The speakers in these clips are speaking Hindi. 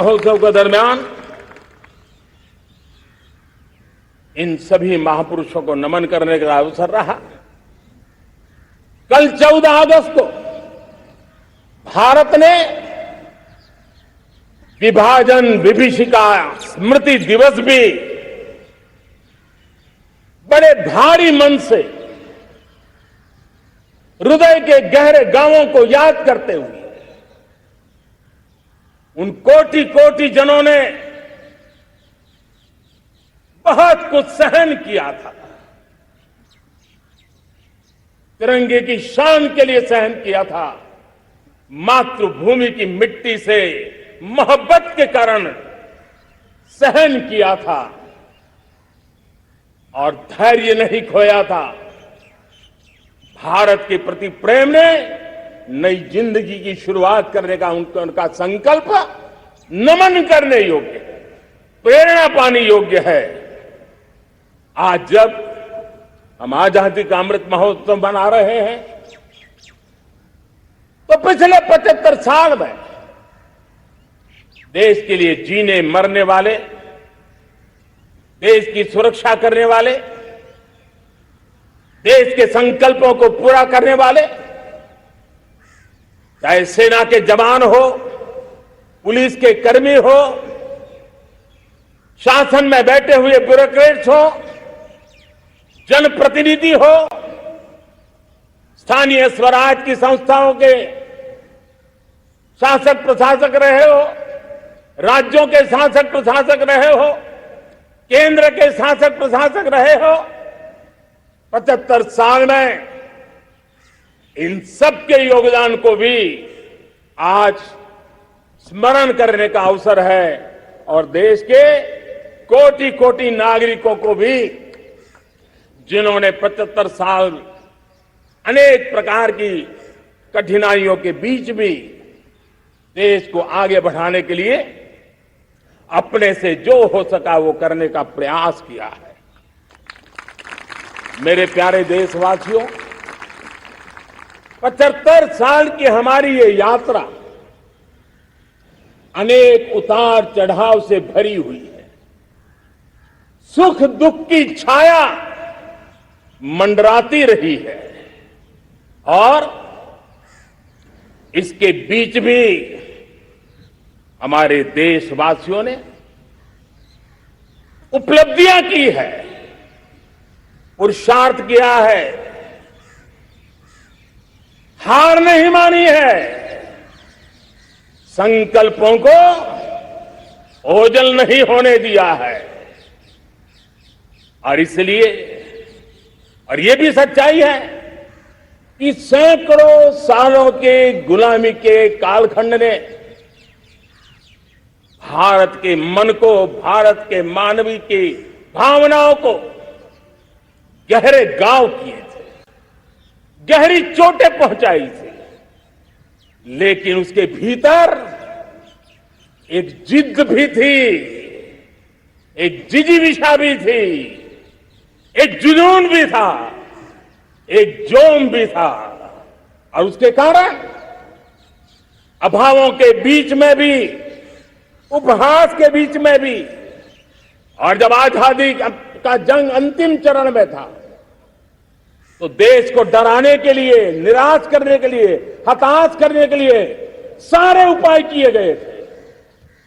महोत्सव के दरमियान इन सभी महापुरुषों को नमन करने का अवसर रहा। कल 14 अगस्त को भारत ने विभाजन विभीषिका स्मृति दिवस भी बड़े भारी मन से हृदय के गहरे गांवों को याद करते हुए उन कोटि कोटि जनों ने बहुत कुछ सहन किया था, तिरंगे की शान के लिए सहन किया था, मातृभूमि की मिट्टी से मोहब्बत के कारण सहन किया था और धैर्य नहीं खोया था। भारत के प्रति प्रेम ने नई जिंदगी की शुरुआत करने का उनका संकल्प नमन करने योग्य है, प्रेरणा पाने योग्य है। आज जब हम आजादी का अमृत महोत्सव मना रहे हैं तो पिछले 75 साल में देश के लिए जीने मरने वाले, देश की सुरक्षा करने वाले, देश के संकल्पों को पूरा करने वाले, चाहे सेना के जवान हो, पुलिस के कर्मी हो, शासन में बैठे हुए ब्यूरोक्रेट्स हो, जनप्रतिनिधि हो, स्थानीय स्वराज की संस्थाओं के शासक प्रशासक रहे हो, राज्यों के शासक प्रशासक रहे हो, केंद्र के शासक प्रशासक रहे हो, 75 साल में इन सबके योगदान को भी आज स्मरण करने का अवसर है और देश के कोटि कोटि नागरिकों को भी जिन्होंने 75 साल अनेक प्रकार की कठिनाइयों के बीच भी देश को आगे बढ़ाने के लिए अपने से जो हो सका वो करने का प्रयास किया है। मेरे प्यारे देशवासियों, 75 साल की हमारी ये यात्रा अनेक उतार चढ़ाव से भरी हुई है। सुख दुख की छाया मंडराती रही है और इसके बीच भी हमारे देशवासियों ने उपलब्धियां की है, पुरुषार्थ किया है, हार नहीं मानी है, संकल्पों को ओझल नहीं होने दिया है। और इसलिए और ये भी सच्चाई है कि सैकड़ों सालों के गुलामी के कालखंड ने भारत के मन को, भारत के मानवीय की भावनाओं को गहरे घाव किए थे, गहरी चोटें पहुंचाई थी, लेकिन उसके भीतर एक जिद भी थी, एक जिजीविषा भी थी, एक जुनून भी था, एक जोम भी था। और उसके कारण अभावों के बीच में भी, उपहास के बीच में भी, और जब आजादी का जंग अंतिम चरण में था तो देश को डराने के लिए, निराश करने के लिए, हताश करने के लिए सारे उपाय किए गए थे।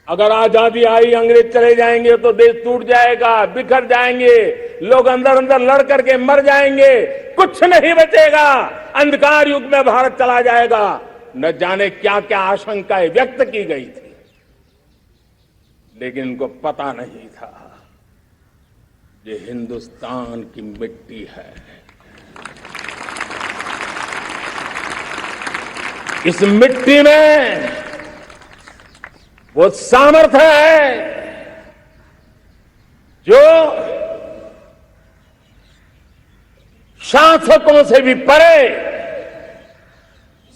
अगर आजादी आई, अंग्रेज चले जाएंगे तो देश टूट जाएगा, बिखर जाएंगे, लोग अंदर अंदर लड़ करके मर जाएंगे, कुछ नहीं बचेगा, अंधकार युग में भारत चला जाएगा। न जाने क्या क्या आशंकाएं व्यक्त की गई थी, लेकिन उनको पता नहीं था ये हिंदुस्तान की मिट्टी है, इस मिट्टी में वो सामर्थ्य है जो शासकों से भी परे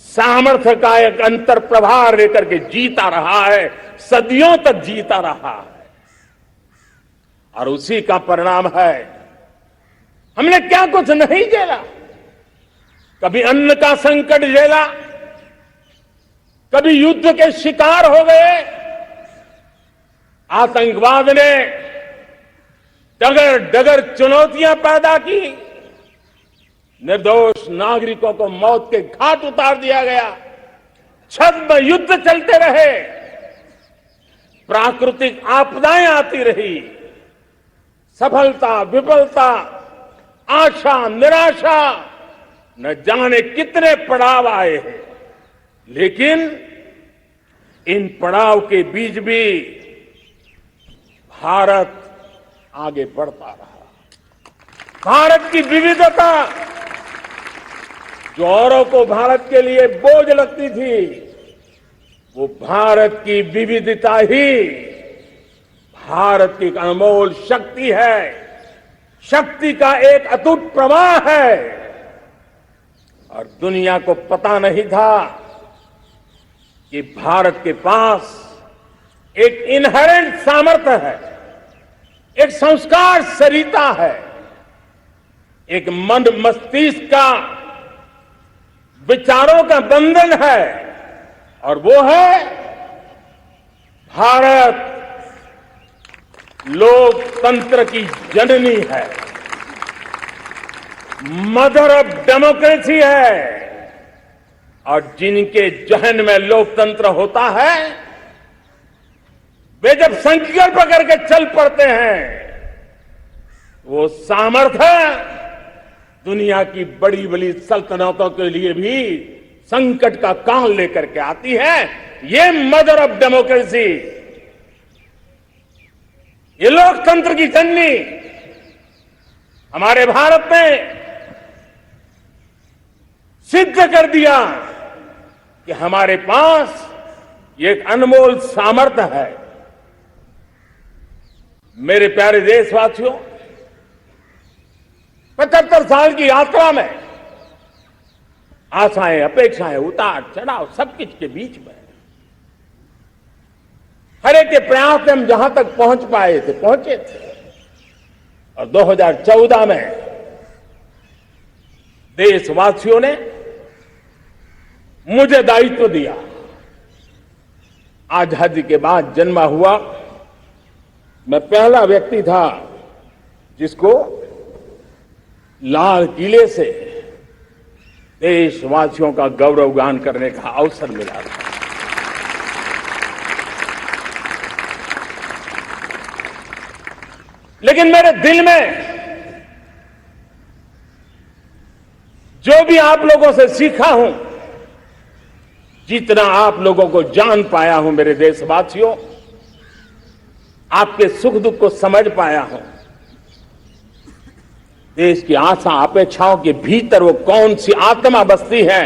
सामर्थ्य का एक अंतर प्रभार लेकर के जीता रहा है, सदियों तक जीता रहा है। और उसी का परिणाम है हमने क्या कुछ नहीं झेला। कभी अन्न का संकट झेला, कभी युद्ध के शिकार हो गए, आतंकवाद ने डगर डगर चुनौतियां पैदा की, निर्दोष नागरिकों को मौत के घाट उतार दिया गया, छद्म युद्ध चलते रहे, प्राकृतिक आपदाएं आती रही, सफलता विफलता, आशा निराशा, न जाने कितने पड़ाव आए हैं, लेकिन इन पड़ाव के बीच भी भारत आगे बढ़ता रहा। भारत की विविधता जो औरों को भारत के लिए बोझ लगती थी, वो भारत की विविधता ही भारत की एक अनमोल शक्ति है, शक्ति का एक अटूट प्रवाह है। और दुनिया को पता नहीं था कि भारत के पास एक इनहेरेंट सामर्थ्य है, एक संस्कार सरिता है, एक मन मस्तिष्क का विचारों का बंधन है, और वो है भारत लोकतंत्र की जननी है, मदर ऑफ डेमोक्रेसी है। और जिनके जहन में लोकतंत्र होता है, वे जब संकल्प करके चल पड़ते हैं, वो सामर्थ्य दुनिया की बड़ी बड़ी सल्तनतों के लिए भी संकट का काल लेकर के आती है। ये मदर ऑफ डेमोक्रेसी, ये लोकतंत्र की जननी हमारे भारत ने सिद्ध कर दिया कि हमारे पास ये एक अनमोल सामर्थ्य है। मेरे प्यारे देशवासियों, 75 साल की यात्रा में आशाएं, अपेक्षाएं, उतार चढ़ाव सब कुछ के बीच में हर एक के प्रयास से हम जहां तक पहुंच पाए थे, पहुंचे थे। और 2014 में देशवासियों ने मुझे दायित्व दिया। आजादी के बाद जन्मा हुआ मैं पहला व्यक्ति था जिसको लाल किले से देशवासियों का गौरवगान करने का अवसर मिला था। लेकिन मेरे दिल में जो भी आप लोगों से सीखा हूं, जितना आप लोगों को जान पाया हूं मेरे देशवासियों, आपके सुख दुख को समझ पाया हूं, देश की आशा अपेक्षाओं के भीतर वो कौन सी आत्मा बसती है,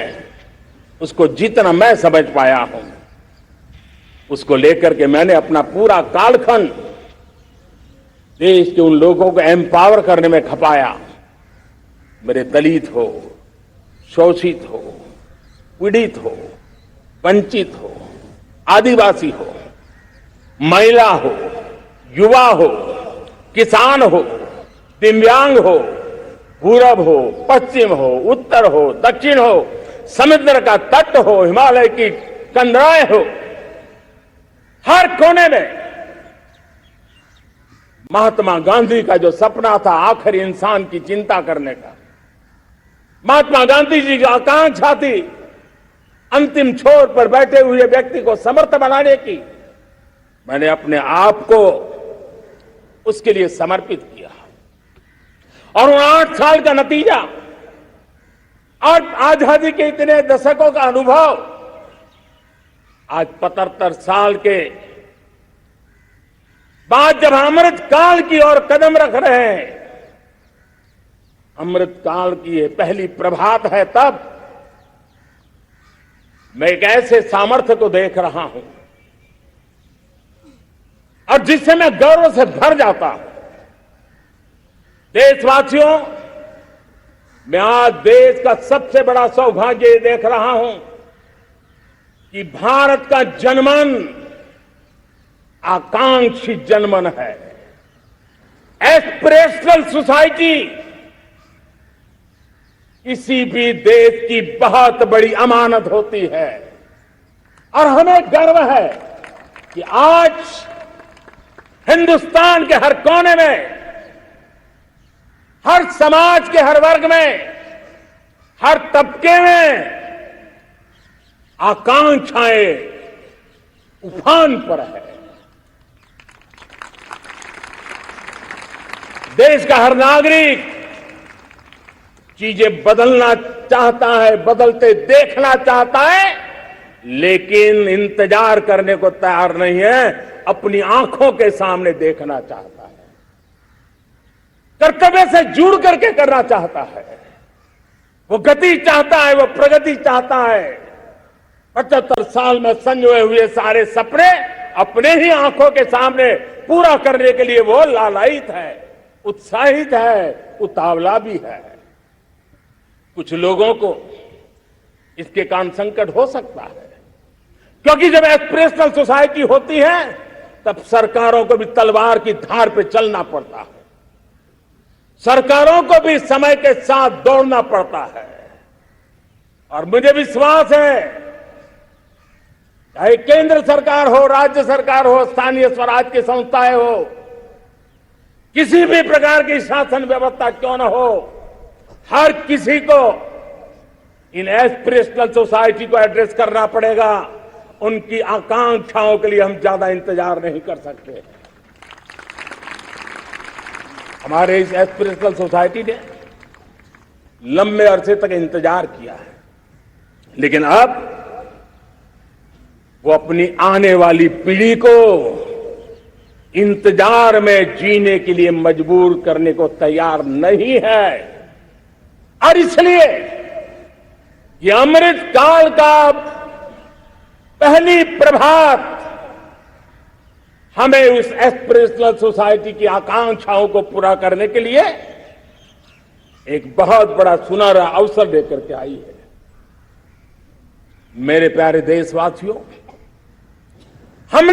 उसको जितना मैं समझ पाया हूं, उसको लेकर के मैंने अपना पूरा कालखंड देश के उन लोगों को एम्पावर करने में खपाया। मेरे दलित हो, शोषित हो, पीड़ित हो, वंचित हो, आदिवासी हो, महिला हो, युवा हो, किसान हो, दिव्यांग हो, पूरब हो, पश्चिम हो, उत्तर हो, दक्षिण हो, समुद्र का तट हो, हिमालय की कंदराएं हो, हर कोने में महात्मा गांधी का जो सपना था आखिर इंसान की चिंता करने का, महात्मा गांधी जी की आकांक्षा थी अंतिम छोर पर बैठे हुए व्यक्ति को समर्थ बनाने की, मैंने अपने आप को उसके लिए समर्पित किया। और उन 8 साल का नतीजा और आजादी के इतने दशकों का अनुभव आज 75 साल के बाद जब अमृत काल की ओर कदम रख रहे हैं, अमृत काल की ये पहली प्रभात है, तब मैं एक ऐसे सामर्थ्य को देख रहा हूं और जिससे मैं गर्व से भर जाता हूं। देशवासियों, मैं आज देश का सबसे बड़ा सौभाग्य ये देख रहा हूं कि भारत का जनमन आकांक्षी जनमन है, एस्पिरेशनल सोसाइटी किसी भी देश की बहुत बड़ी अमानत होती है। और हमें गर्व है कि आज हिंदुस्तान के हर कोने में, हर समाज के हर वर्ग में, हर तबके में आकांक्षाएं उफान पर है। देश का हर नागरिक चीजें बदलना चाहता है, बदलते देखना चाहता है, लेकिन इंतजार करने को तैयार नहीं है, अपनी आंखों के सामने देखना चाहता है, कर्तव्य से जुड़ करके करना चाहता है, वो गति चाहता है, वो प्रगति चाहता है। 75 साल में संजोए हुए सारे सपने अपने ही आंखों के सामने पूरा करने के लिए वो लालायित है, उत्साहित है, उतावला भी है। कुछ लोगों को इसके कारण संकट हो सकता है, क्योंकि जब एस्पिरेशनल सोसाइटी होती है तब सरकारों को भी तलवार की धार पे चलना पड़ता है, सरकारों को भी समय के साथ दौड़ना पड़ता है। और मुझे विश्वास है, चाहे केंद्र सरकार हो, राज्य सरकार हो, स्थानीय स्वराज की संस्थाएं हो, किसी भी प्रकार की शासन व्यवस्था क्यों न हो, हर किसी को इन एस्पिरेशनल सोसाइटी को एड्रेस करना पड़ेगा। उनकी आकांक्षाओं के लिए हम ज्यादा इंतजार नहीं कर सकते। हमारे इस एस्पिरेशनल सोसाइटी ने लंबे अरसे तक इंतजार किया है, लेकिन अब वो अपनी आने वाली पीढ़ी को इंतजार में जीने के लिए मजबूर करने को तैयार नहीं है। और इसलिए ये अमृत काल का पहली प्रभात हमें उस एस्पिरेशनल सोसाइटी की आकांक्षाओं को पूरा करने के लिए एक बहुत बड़ा सुनहरा अवसर देकर के आई है। मेरे प्यारे देशवासियों,